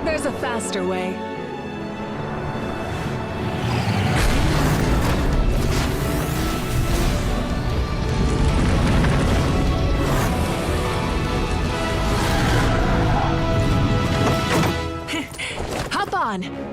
There's a faster way. Hop on!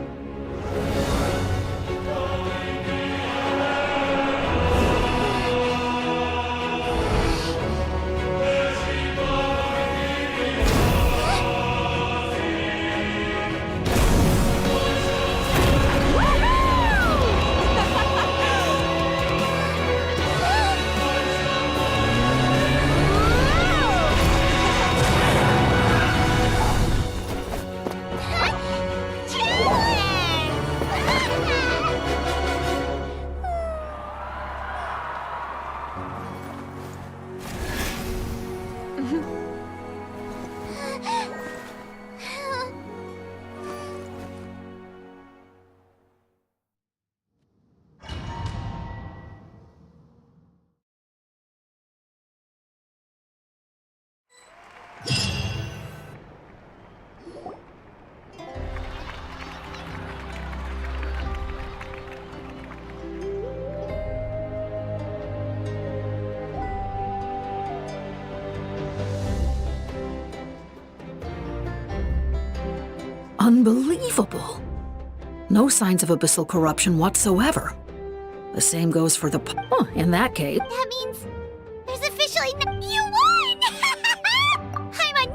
Unbelievable. No signs of abyssal corruption whatsoever. The same goes for the in that case. That means there's officially you won! I'm a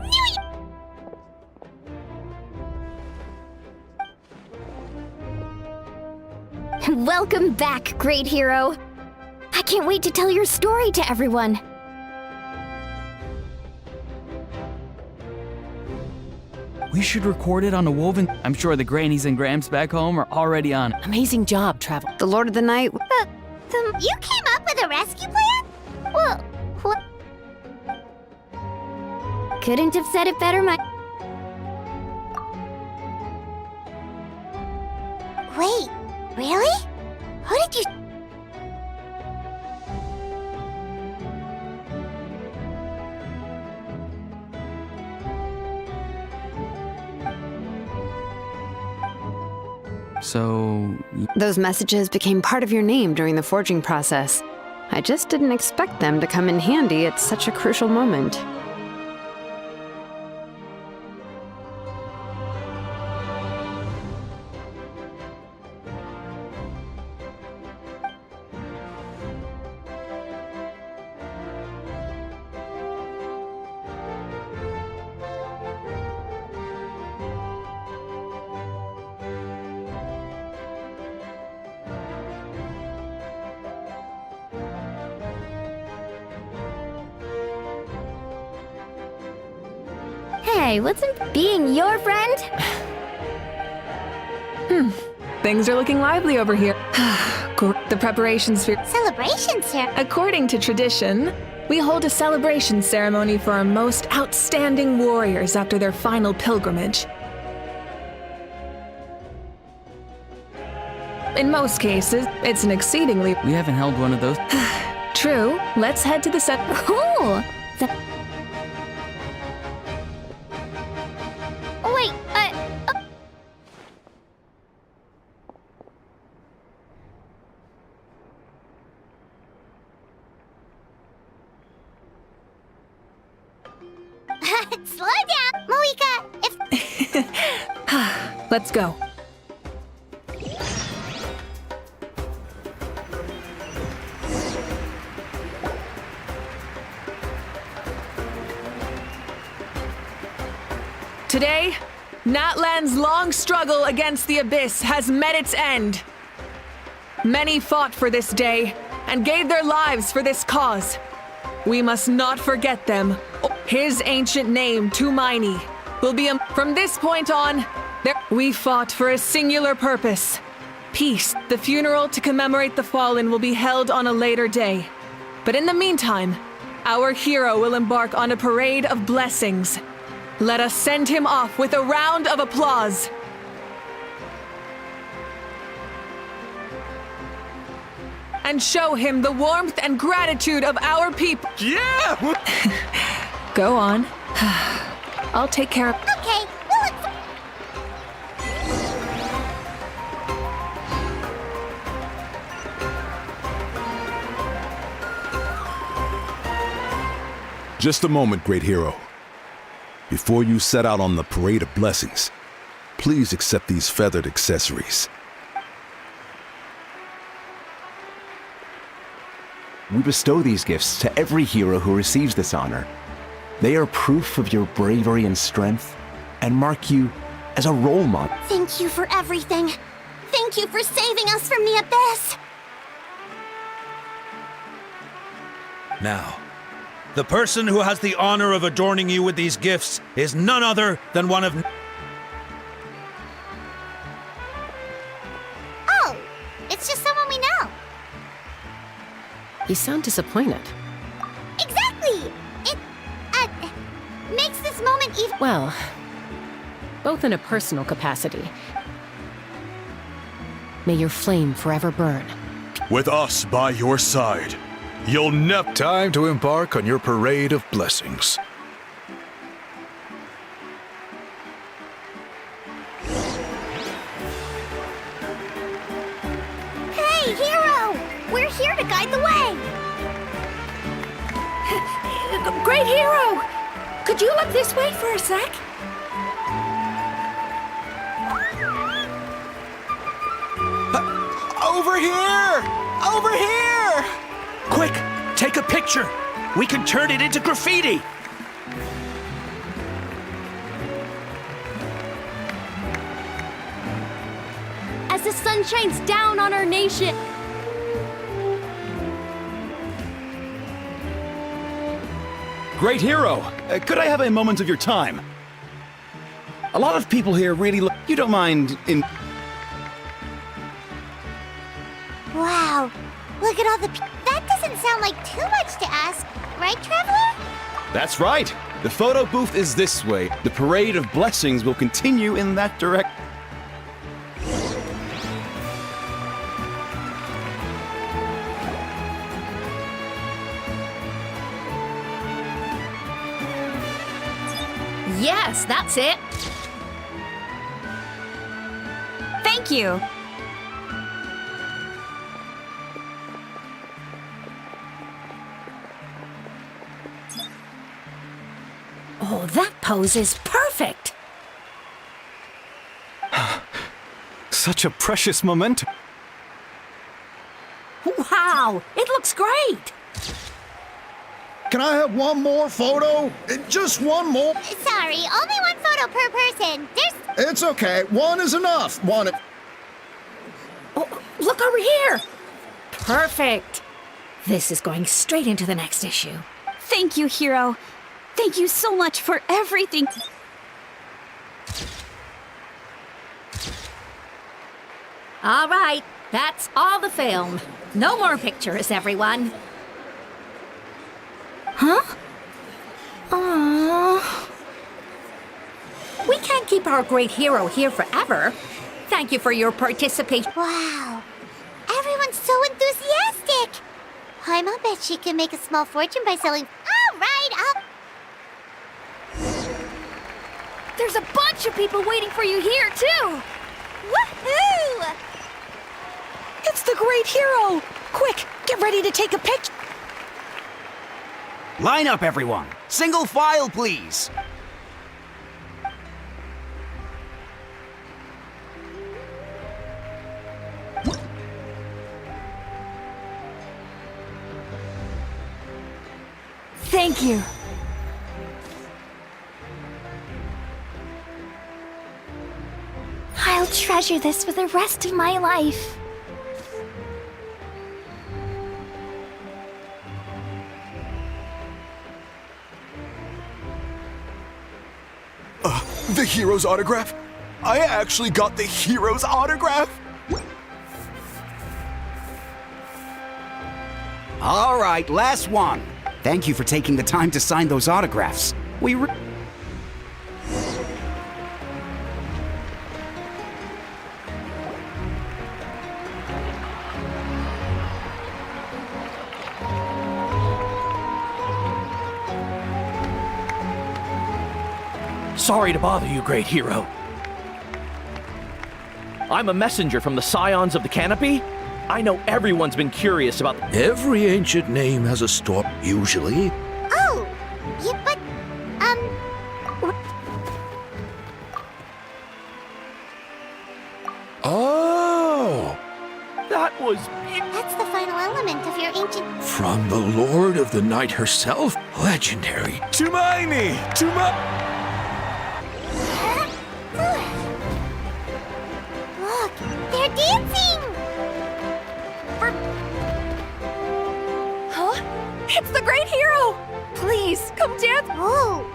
new. Welcome back, great hero. I can't wait to tell your story to everyone. We should record it on a woven. I'm sure the grannies and gramps back home are already on it. Amazing job, Travel. The Lord of the Night. You came up with a rescue plan? Well, what? Couldn't have said it better, my. Wait, really? Who did you? So... Those messages became part of your name during the forging process. I just didn't expect them to come in handy at such a crucial moment. Hey, what's in being your friend? Things are looking lively over here. The preparations for... Celebration, sir. According to tradition, we hold a celebration ceremony for our most outstanding warriors after their final pilgrimage. In most cases, it's an exceedingly... We haven't held one of those. True. Let's head to the set... Cool. Wait, slow down, Moika. If Let's go. Today, Natlan's long struggle against the Abyss has met its end. Many fought for this day and gave their lives for this cause. We must not forget them. His ancient name, Tumaini, will be from this point on. We fought for a singular purpose. Peace. The funeral to commemorate the fallen will be held on a later day. But in the meantime, our hero will embark on a parade of blessings. Let us send him off with a round of applause. and show him the warmth and gratitude of our people. Yeah! Go on. I'll take care of. Okay, we'll look for... Just a moment, great hero. Before you set out on the parade of blessings, please accept these feathered accessories. We bestow these gifts to every hero who receives this honor. They are proof of your bravery and strength, and mark you as a role model. Thank you for everything. Thank you for saving us from the abyss. Now, the person who has the honor of adorning you with these gifts is none other than one of... Oh, it's just someone we know. You sound disappointed. Exactly! It, makes this moment even... Well, both in a personal capacity. May your flame forever burn. With us by your side, you'll never... Time to embark on your parade of blessings. Hey, hero! We're here to guide the way! Great hero! Could you look this way for a sec? Over here! Over here! Quick, take a picture! We can turn it into graffiti! As the sun shines down on our nation... Great hero! Could I have a moment of your time? A lot of people here really look... You don't mind in... Wow, look at all the... That doesn't sound like too much to ask, right, Traveler? That's right! The photo booth is this way. The parade of blessings will continue in that direction. Yes, that's it. Thank you. Oh, that pose is perfect. Such a precious momentum. Wow, it looks great. Can I have one more photo? Just one more. Sorry, only one photo per person. It's okay. One is enough. One. Oh, look over here. Perfect. This is going straight into the next issue. Thank you, hero. Thank you so much for everything. All right, that's all the film. No more pictures, everyone. Huh? Aww. We can't keep our great hero here forever. Thank you for your participation. Wow, everyone's so enthusiastic. I'll bet she can make a small fortune by selling... All right, There's a bunch of people waiting for you here, too. Woohoo! It's the great hero! Quick, get ready to take a picture. Line up, everyone. Single file, please. Thank you. I'll treasure this for the rest of my life. The hero's autograph? I actually got the hero's autograph? All right, last one. Thank you for taking the time to sign those autographs. Sorry to bother you, great hero. I'm a messenger from the Scions of the Canopy. I know everyone's been curious about... Every ancient name has a story, usually. Oh, yeah, but, Oh! That was... that's the final element of your ancient... From the Lord of the Night herself? Legendary. Tumaini! Look, they're dancing! Huh? It's the great hero! Please, come dance! Oh,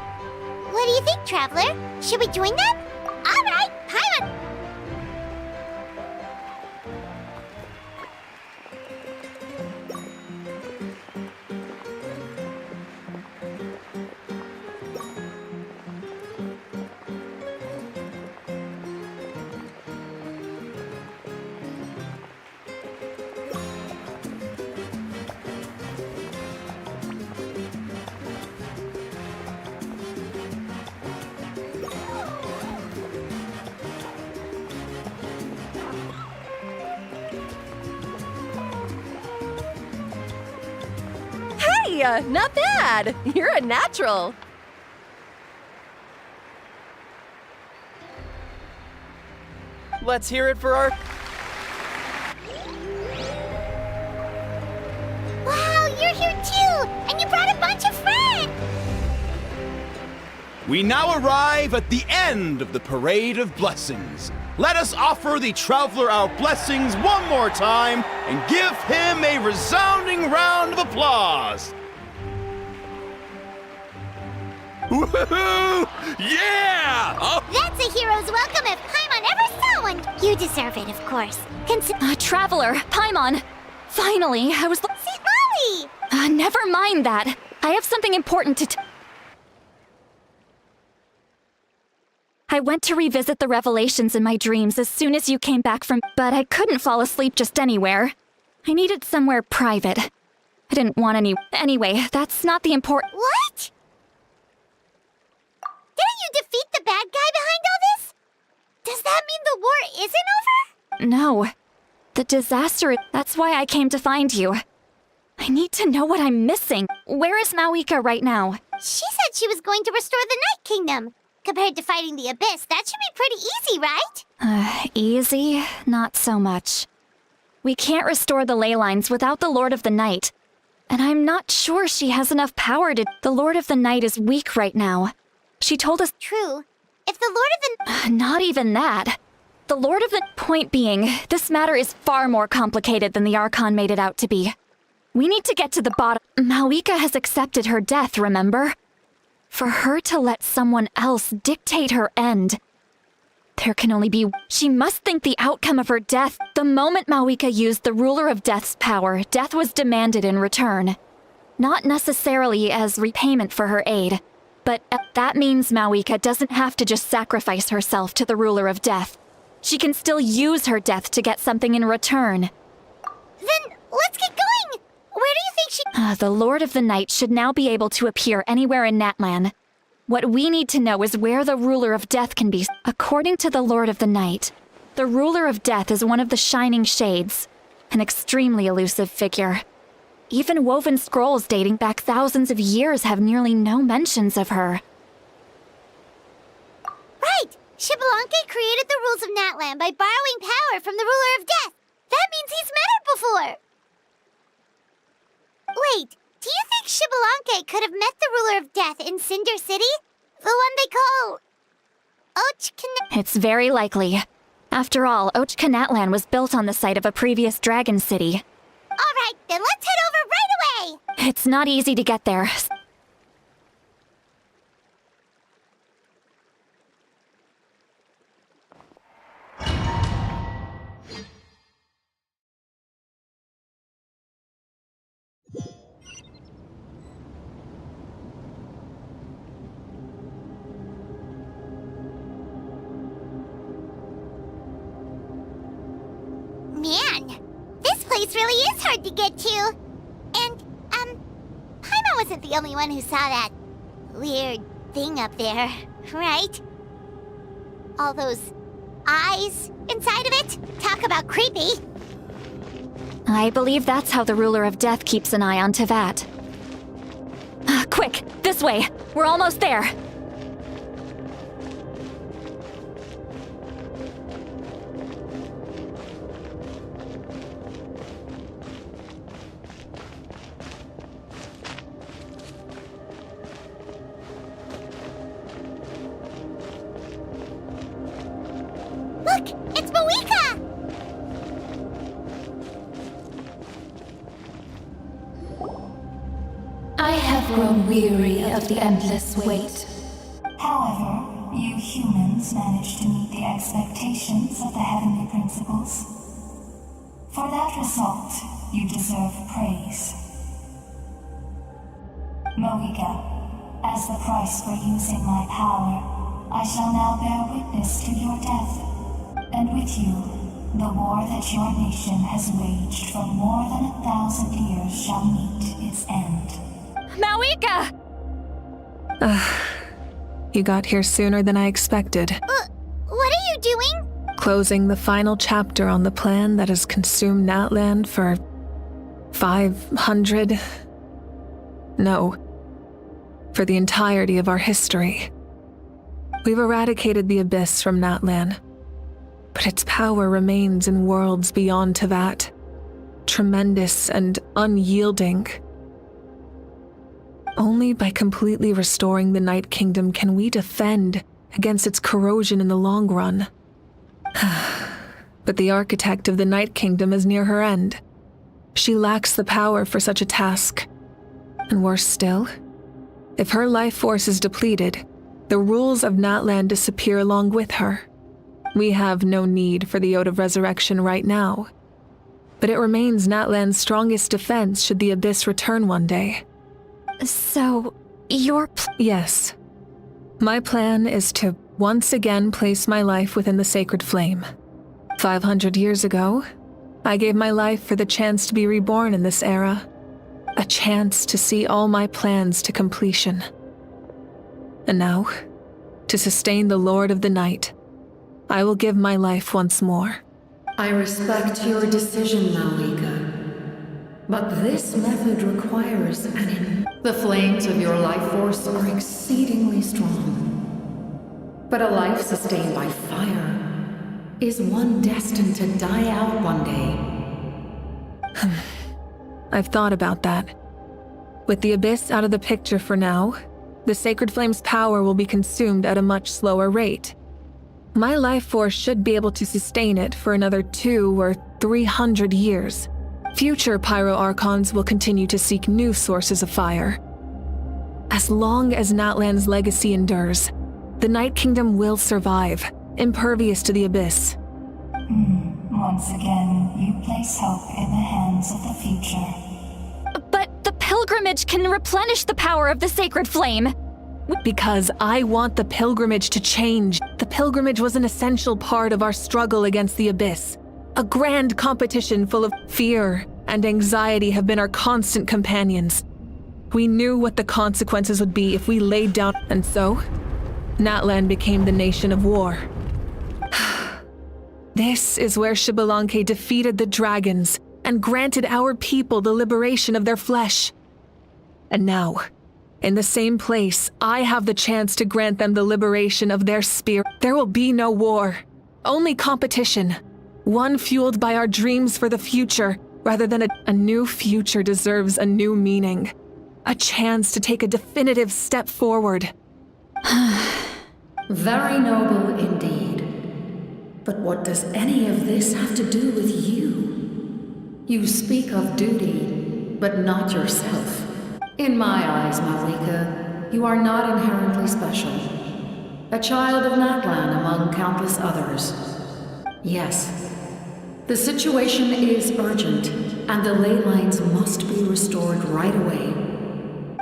what do you think, Traveler? Should we join them? All right, Paimon! Hey, not bad! You're a natural! Let's hear it for our... Wow, you're here too! And you brought a bunch of friends! We now arrive at the end of the Parade of Blessings. Let us offer the traveler our blessings one more time and give him a resounding round of applause. Woohoo! Yeah! Oh. That's a hero's welcome if Paimon ever saw one! You deserve it, of course. Traveler, Paimon! Finally, I was... See, Molly! Never mind that. I have something important to... I went to revisit the revelations in my dreams as soon as you came back from... But I couldn't fall asleep just anywhere. I needed somewhere private. I didn't want any... Anyway, that's not the important... What? Didn't you defeat the bad guy behind all this? Does that mean the war isn't over? No. The disaster... That's why I came to find you. I need to know what I'm missing. Where is Mawika right now? She said she was going to restore the Night Kingdom. Compared to fighting the Abyss, that should be pretty easy, right? Easy? Not so much. We can't restore the ley lines without the Lord of the Night. And I'm not sure she has enough power to... The Lord of the Night is weak right now. She told us... True. If the Lord of the... Not even that. The Lord of the... Point being, this matter is far more complicated than the Archon made it out to be. We need to get to the bottom... Mawika has accepted her death, remember? For her to let someone else dictate her end. There can only be... She must think the outcome of her death. The moment Mawika used the Ruler of Death's power, death was demanded in return. Not necessarily as repayment for her aid, but that means Mawika doesn't have to just sacrifice herself to the Ruler of Death. She can still use her death to get something in return. Then let's get going! Where do you think she... The Lord of the Night should now be able to appear anywhere in Natlan. What we need to know is where the Ruler of Death can be. According to the Lord of the Night, the Ruler of Death is one of the Shining Shades, an extremely elusive figure. Even woven scrolls dating back thousands of years have nearly no mentions of her. Right! Xbalanque created the rules of Natlan by borrowing power from the Ruler of Death. That means he's met her before. Wait, do you think Xbalanque could have met the Ruler of Death in Cinder City? The one they call... It's very likely. After all, Natlan was built on the site of a previous dragon city. Alright, then let's head over right away! It's not easy to get there. Man, this place really is hard to get to. And, Paimon wasn't the only one who saw that weird thing up there. right? All those eyes inside of it? Talk about creepy. I believe that's how the ruler of death keeps an eye on Tevat. Quick, this way! We're almost there! Look! It's Moika! I have grown weary of the endless wait. However, you humans managed to meet the expectations of the heavenly principles. For that result, you deserve praise. Moika, as the price for using my power, I shall now bear witness to your death. And with you, the war that your nation has waged for more than 1,000 years shall meet its end. Mawika! You got here sooner than I expected. What are you doing? Closing the final chapter on the plan that has consumed Natland for 500... No. For the entirety of our history. We've eradicated the Abyss from Natland, but its power remains in worlds beyond Tevat. Tremendous and unyielding. Only by completely restoring the Night Kingdom can we defend against its corrosion in the long run. But the architect of the Night Kingdom is near her end. She lacks the power for such a task. And worse still, if her life force is depleted, the rules of Natland disappear along with her. We have no need for the Ode of Resurrection right now. But it remains Natland's strongest defense should the Abyss return one day. So, your Yes. My plan is to once again place my life within the sacred flame. 500 years ago, I gave my life for the chance to be reborn in this era. A chance to see all my plans to completion. And now, to sustain the Lord of the Night, I will give my life once more. I respect your decision, Mawika. But this method requires The flames of your life force are exceedingly strong. But a life sustained by fire is one destined to die out one day. I've thought about that. With the Abyss out of the picture for now, the Sacred Flame's power will be consumed at a much slower rate. My life force should be able to sustain it for another 200 or 300 years. Future Pyro Archons will continue to seek new sources of fire. As long as Natland's legacy endures, the Night Kingdom will survive, impervious to the Abyss. Once again, you place hope in the hands of the future. But the pilgrimage can replenish the power of the sacred flame. Because I want the pilgrimage to change. The pilgrimage was an essential part of our struggle against the Abyss. A grand competition full of fear and anxiety have been our constant companions. We knew what the consequences would be if we laid down, and so, Natland became the nation of war. This is where Xbalanque defeated the dragons and granted our people the liberation of their flesh. And now, in the same place, I have the chance to grant them the liberation of their spirit. There will be no war, only competition. One fueled by our dreams for the future, rather than a new future deserves a new meaning. A chance to take a definitive step forward. Very noble indeed. But what does any of this have to do with you? You speak of duty, but not yourself. In my eyes, Mawika, you are not inherently special. A child of Natland among countless others. Yes, the situation is urgent, and the ley lines must be restored right away.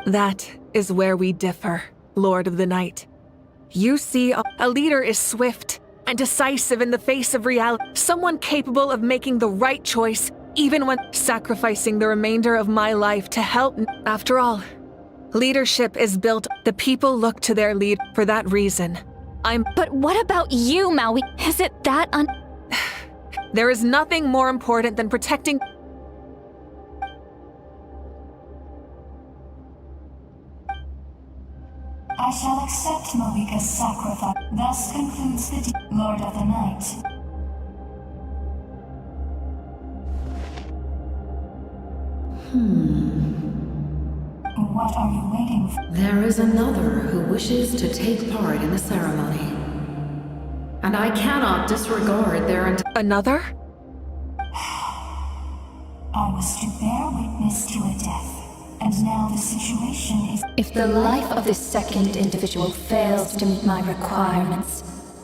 That is where we differ, Lord of the Night. You see, a leader is swift and decisive in the face of reality, someone capable of making the right choice, even when sacrificing the remainder of my life to help. After all, Leadership is built. The people look to their lead for that reason. But what about you, Maui? Is it that There is nothing more important than protecting. I shall accept Mawika's sacrifice. Thus concludes the Lord of the Night. What are you waiting for? There is another who wishes to take part in the ceremony. And I cannot disregard their Another? I was to bear witness to a death, and now the situation is... If the life of this second individual fails to meet my requirements,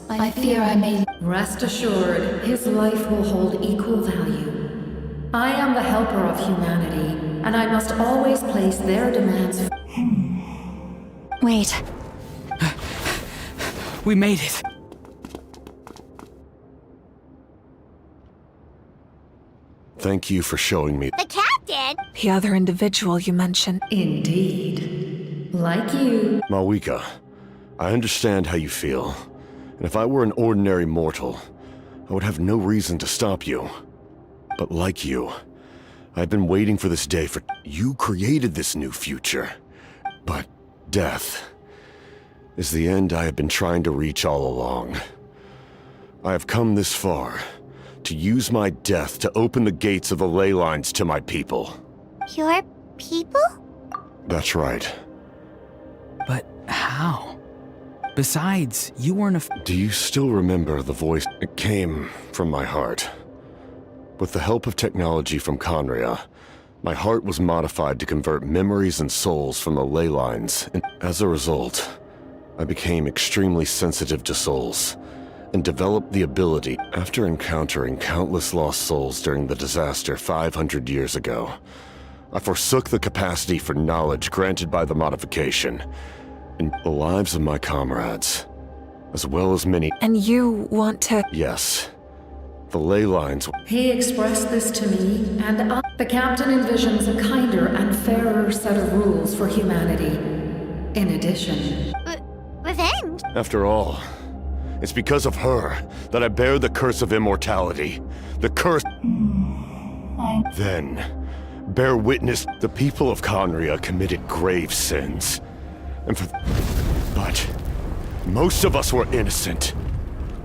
I fear I may... Rest assured, his life will hold equal value. I am the helper of humanity, and I must always place their demands... Wait. We made it. Thank you for showing me. The captain? The other individual you mentioned. Indeed. Like you. Mawika, I understand how you feel. And if I were an ordinary mortal, I would have no reason to stop you. But like you, I've been waiting for this day for... You created this new future. But death is the end I have been trying to reach all along. I have come this far to use my death to open the gates of the ley lines to my people. Your people? That's right. But how? Besides, you weren't Do you still remember the voice? It came from my heart. With the help of technology from Conria, my heart was modified to convert memories and souls from the ley lines, and as a result, I became extremely sensitive to souls, and developed the ability, after encountering countless lost souls during the disaster 500 years ago, I forsook the capacity for knowledge granted by the modification, and the lives of my comrades, as well as many... And you want to... Yes. The ley lines... He expressed this to me, and the captain envisions a kinder and fairer set of rules for humanity. In addition... Revenge? After all, it's because of her that I bear the curse of immortality. The curse... Then, bear witness, the people of Conria committed grave sins. But most of us were innocent.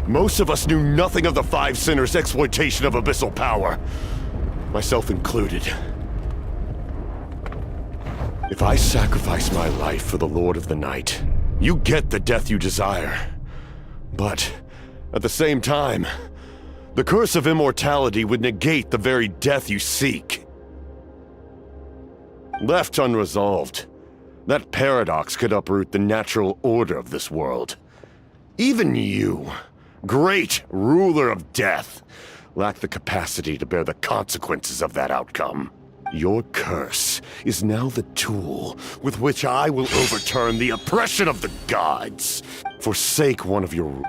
Most of us knew nothing of the Five Sinners' exploitation of abyssal power. Myself included. If I sacrifice my life for the Lord of the Night, you get the death you desire. But, at the same time, the curse of immortality would negate the very death you seek. Left unresolved, that paradox could uproot the natural order of this world. Even you, great ruler of death, lack the capacity to bear the consequences of that outcome. Your curse is now the tool with which I will overturn the oppression of the gods. Forsake one of your...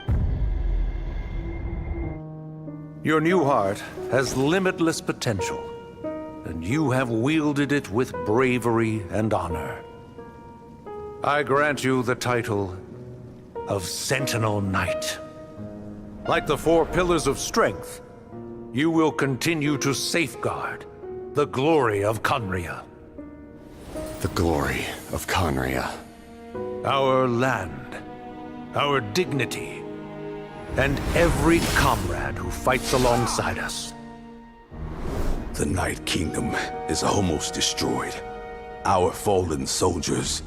Your new heart has limitless potential, and you have wielded it with bravery and honor. I grant you the title of Sentinel Knight. Like the four pillars of strength, you will continue to safeguard the glory of Conria. The glory of Conria. Our land, our dignity, and every comrade who fights alongside us. The Night Kingdom is almost destroyed. Our fallen soldiers,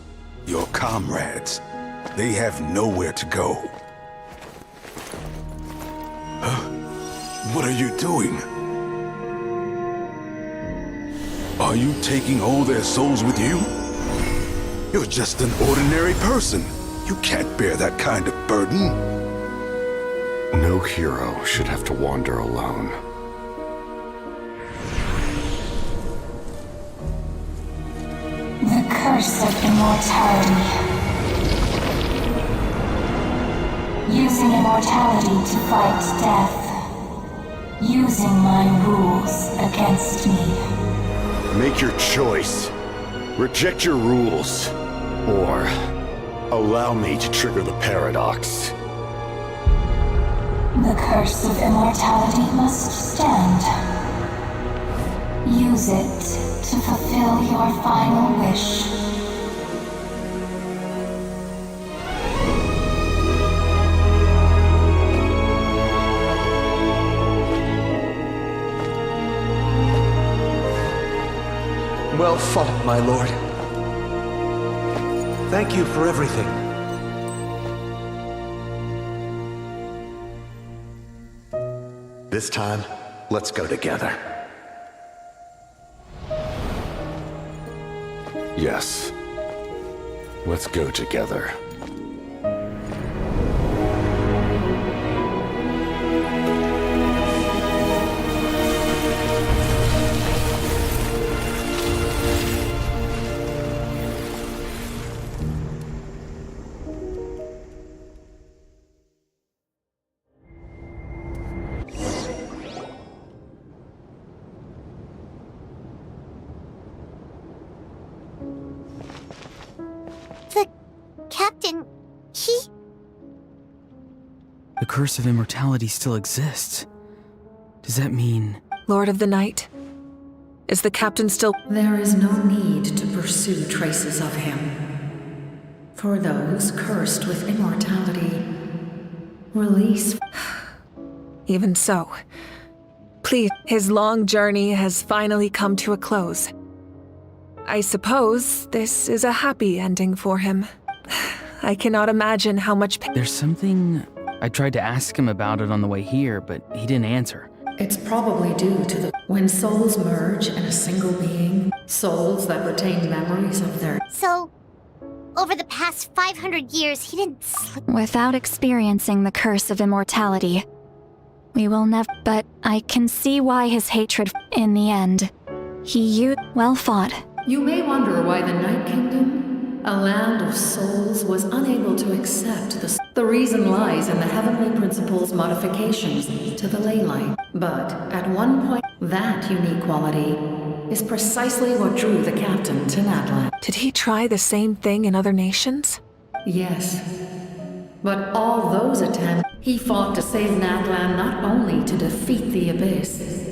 your comrades, they have nowhere to go. What are you doing? Are you taking all their souls with you? You're just an ordinary person. You can't bear that kind of burden. No hero should have to wander alone. The curse of immortality. Using immortality to fight death. Using my rules against me. Make your choice. Reject your rules. Or allow me to trigger the paradox. The curse of immortality must stand. Use it to fulfill your final wish. Well fought, my lord. Thank you for everything. This time, let's go together. Yes. Let's go together. Captain, The curse of immortality still exists. Does that mean... Lord of the Night? Is the captain still... There is no need to pursue traces of him. For those cursed with immortality, release... Even so, please, his long journey has finally come to a close. I suppose this is a happy ending for him. I cannot imagine how much pain... There's something... I tried to ask him about it on the way here, but he didn't answer. It's probably due to the... When souls merge in a single being, souls that retain memories of their... So, over the past 500 years, he didn't slip... Without experiencing the curse of immortality, we will never... But I can see why his hatred... In the end, well fought. You may wonder why the Night Kingdom, a land of souls, was unable to accept the... The reason lies in the Heavenly Principle's modifications to the ley line. But at one point, that unique quality is precisely what drew the captain to Natlan. Did he try the same thing in other nations? Yes. But all those attempts, he fought to save Natlan not only to defeat the Abyss,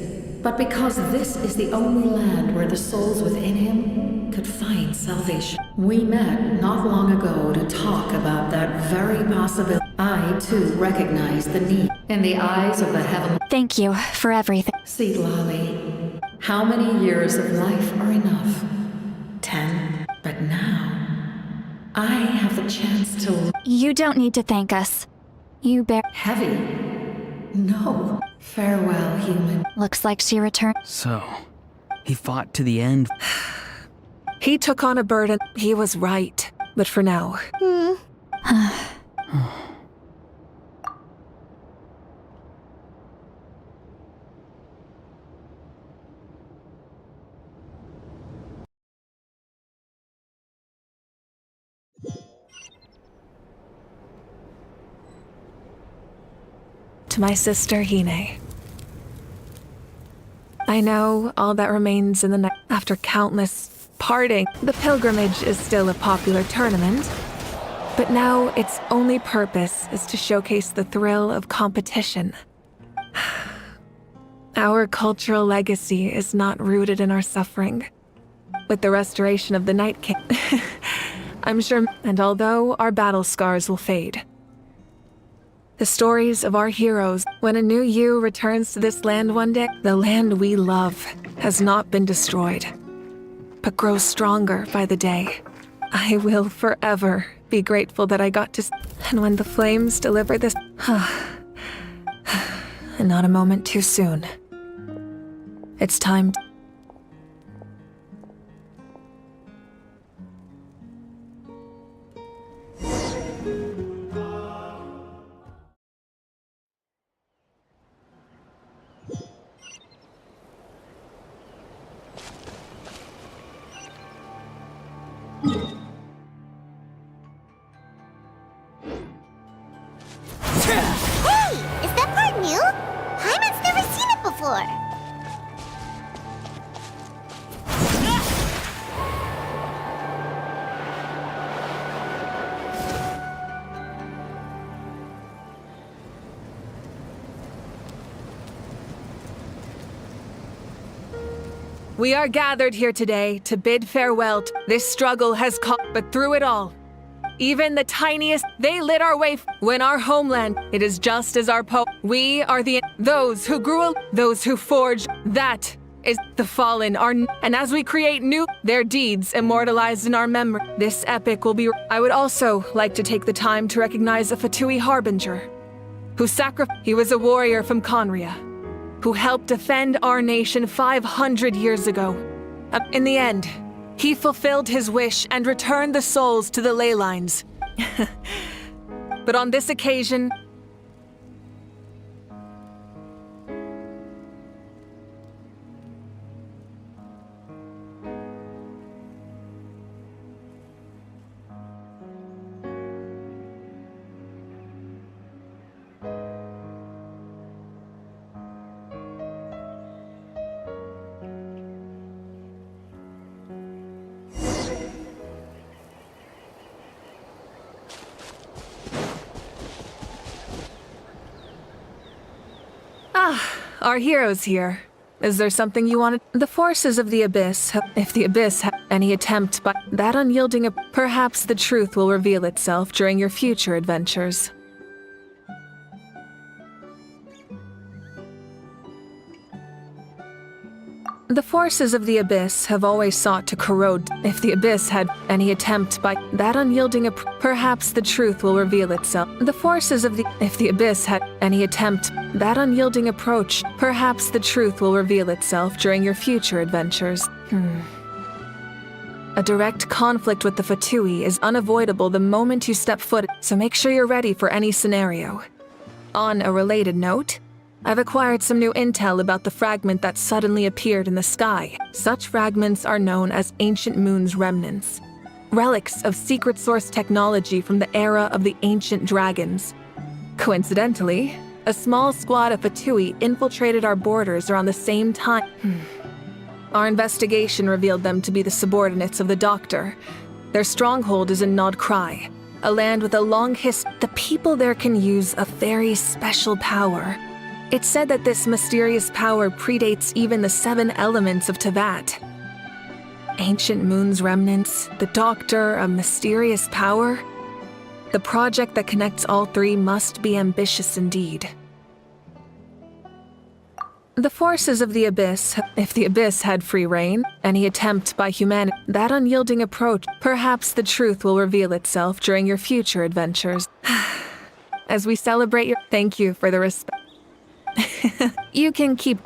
but because this is the only land where the souls within him could find salvation. We met not long ago to talk about that very possibility. I, too, recognize the need in the eyes of the heaven. Thank you for everything. See, Lolly, how many years of life are enough? 10. But now, I have the chance to... You don't need to thank us. You bear... Heavy? No. Farewell, human. Looks like she returned. So, he fought to the end. He took on a burden. He was right. But for now... To my sister, Hine. I know all that remains in the night. After countless parting, the pilgrimage is still a popular tournament, but now its only purpose is to showcase the thrill of competition. Our cultural legacy is not rooted in our suffering. With the restoration of the Night King, I'm sure, and although our battle scars will fade, the stories of our heroes, when a new you returns to this land one day, the land we love has not been destroyed, but grows stronger by the day. I will forever be grateful that I got to... And when the flames deliver this... and not a moment too soon. It's time to... Hey! Is that part new? Hyman's never seen it before. We are gathered here today to bid farewell to this struggle has come, but through it all, even the tiniest, they lit our way when our homeland, it is just as our we are those who grew, those who forged, that is the fallen are, and as we create new, their deeds immortalized in our memory. This epic will be, I would also like to take the time to recognize a Fatui harbinger, who he was a warrior from Conria, who helped defend our nation 500 years ago. In the end, he fulfilled his wish and returned the souls to the ley lines. But on this occasion, our hero's here. Is there something you wanted? The forces of the Abyss, if the Abyss had any attempt by that unyielding, perhaps the truth will reveal itself during your future adventures. The forces of the Abyss have always sought to corrode. If the Abyss had any attempt by that unyielding, perhaps the truth will reveal itself. The forces of the if the Abyss had any attempt that unyielding approach, perhaps the truth will reveal itself during your future adventures. A direct conflict with the Fatui is unavoidable the moment you step foot, so make sure you're ready for any scenario. On a related note, I've acquired some new intel about the fragment that suddenly appeared in the sky. Such fragments are known as Ancient Moon's remnants, relics of secret source technology from the era of the ancient dragons. Coincidentally, a small squad of Fatui infiltrated our borders around the same time. Our investigation revealed them to be the subordinates of the Doctor. Their stronghold is in Nod Krai, a land with a long history. The people there can use a very special power. It's said that this mysterious power predates even the 7 elements of Tevat. Ancient Moon's remnants, the Doctor, a mysterious power. The project that connects all 3 must be ambitious indeed. The forces of the Abyss, if the Abyss had free reign, any attempt by humanity, that unyielding approach, perhaps the truth will reveal itself during your future adventures. As we celebrate your, thank you for the respect. You can keep.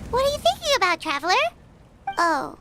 What are you thinking about, Traveler? Oh.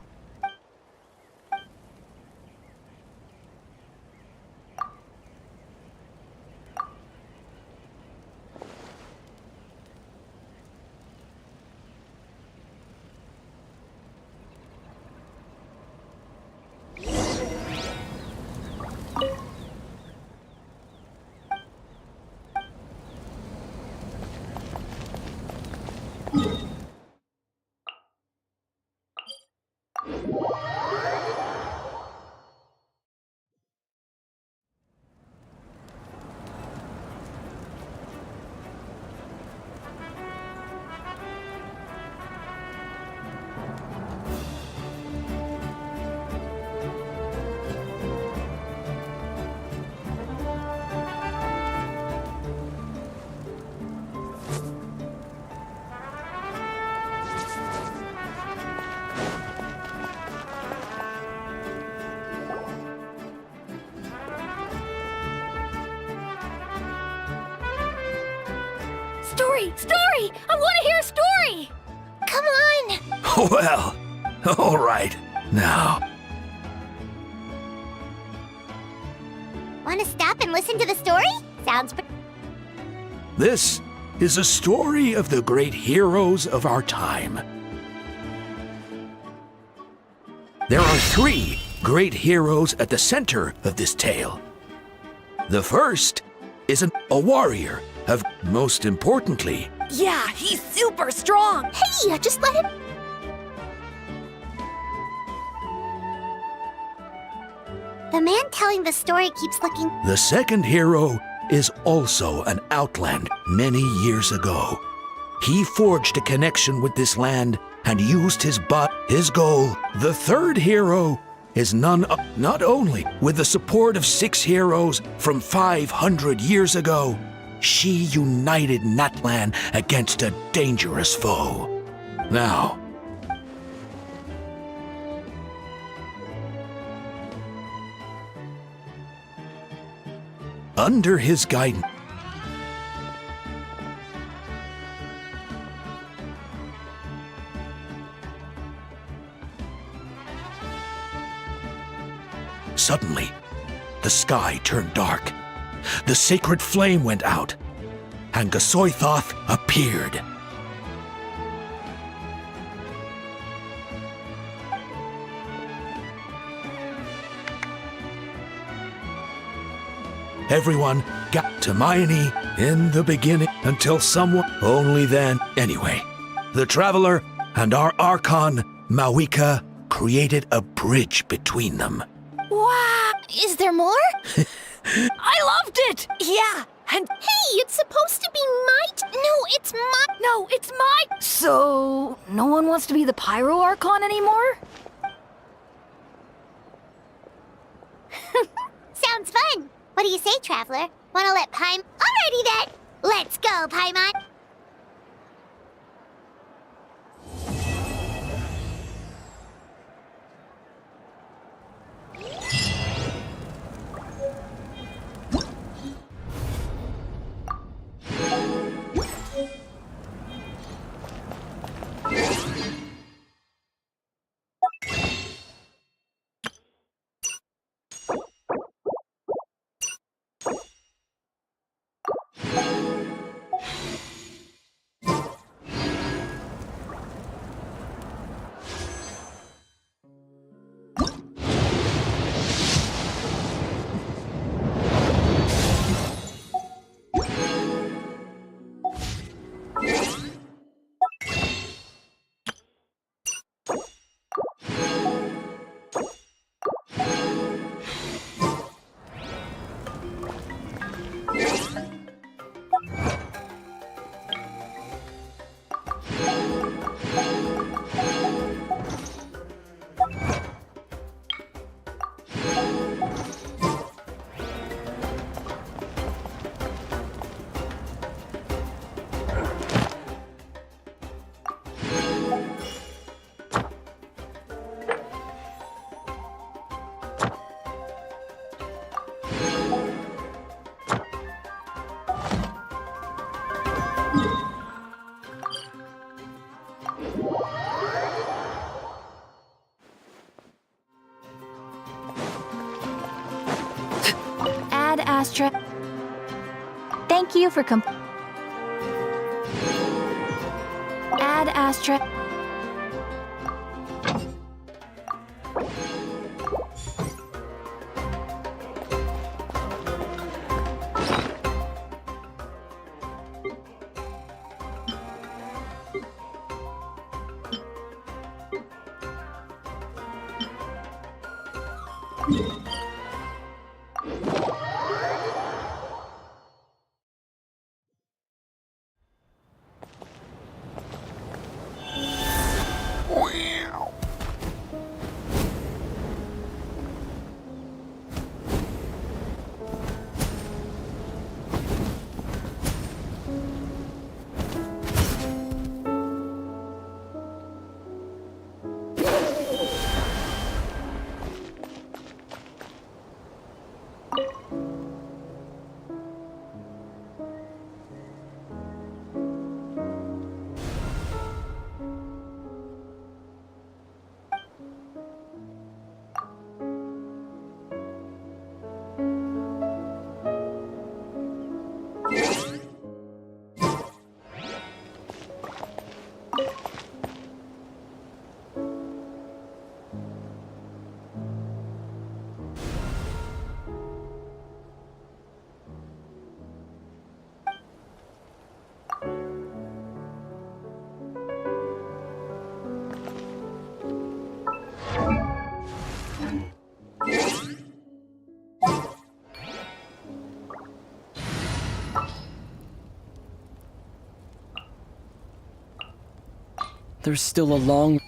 Story! I want to hear a story! Come on! Well, all right. Now, Want to stop and listen to the story? Sounds this is a story of the great heroes of our time. There are 3 great heroes at the center of this tale. The first is a warrior of, most importantly, Yeah, he's super strong. Hey, just let him... The man telling the story keeps looking... The second hero is also an outland many years ago. He forged a connection with this land and used his goal. The third hero is not only with the support of 6 heroes from 500 years ago, she united Natlan against a dangerous foe. Now, under his guidance, suddenly, the sky turned dark. The sacred flame went out, and Gasoithoth appeared. Everyone got to Hermione in the beginning until someone... Only then. Anyway, the Traveler and our Archon, Mawika, created a bridge between them. Wow! Is there more? I loved it! Yeah, and... Hey, it's supposed to be my... No, it's my... No, it's my... So, no one wants to be the Pyro Archon anymore? Sounds fun! What do you say, Traveler? Wanna let Paimon... Alrighty then! Let's go, Paimon! Ad Astra. Thank you for Ad Astra. There's still a long...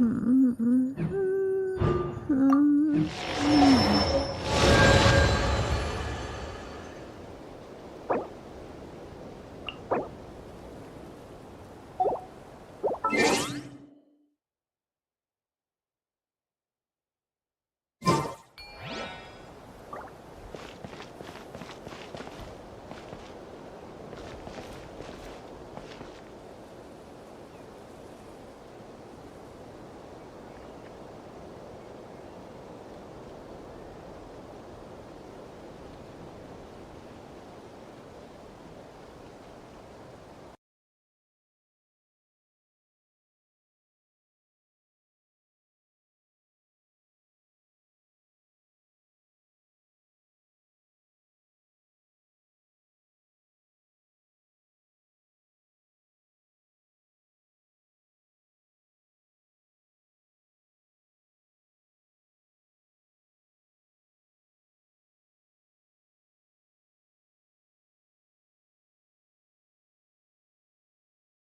Hmm.